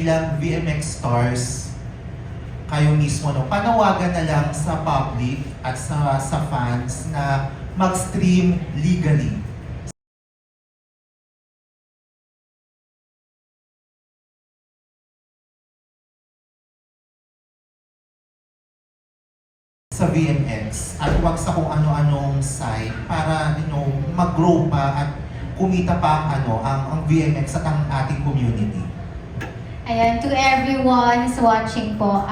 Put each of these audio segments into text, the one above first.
bilang VMX stars, kayo mismo, no, panawagan na lang sa public at sa fans na mag-stream legally sa VMX at huwag sa kung ano-anong site para mag-grow pa at kumita pa ang VMX at ang ating community. Ayan, to everyone who's watching po,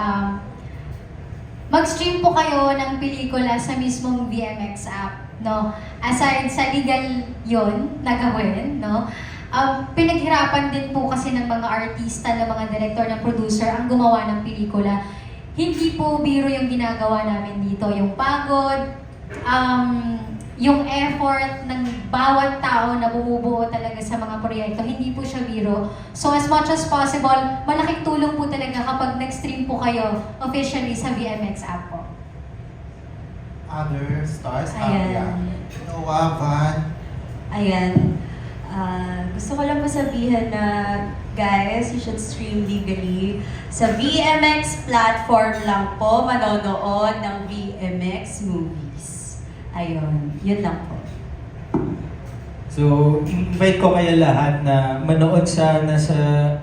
mag-stream po kayo ng pelikula sa mismong VMX app, no? Aside sa legal yon na gawin, no? Pinaghirapan din po kasi ng mga artista, ng mga director, ng producer ang gumawa ng pelikula. Hindi po biro yung ginagawa namin dito. Yung pagod, yung effort ng bawat tao na bumubuo talaga sa mga proyekto, hindi po siya biro. So as much as possible, malaking tulong po talaga kapag nag-stream po kayo officially sa VMX app po. Other stars, Ayan. Noah, Van. Ayan. Gusto ko lang po sabihin na, guys, you should stream legally. Sa VMX platform lang po manonood ng VMX movies. Ayun, yun lang po. So, invite ko kayo lahat na manood sana sa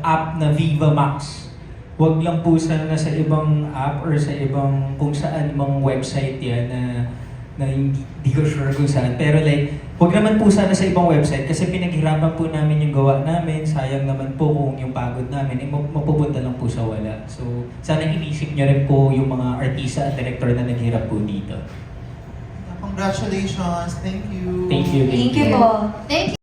app na Viva Max. Huwag lang po sana sa ibang app or sa ibang kung saan mang website yan na hindi ko sure kung saan. Pero like, huwag naman po sana sa ibang website kasi pinaghirapan po namin yung gawa namin. Sayang naman po kung yung pagod namin, mapupunta lang po sa wala. So, sana inisip nyo rin po yung mga artista at director na naghirap po dito. Congratulations. Thank you. Thank you. Thank you po. Thank you.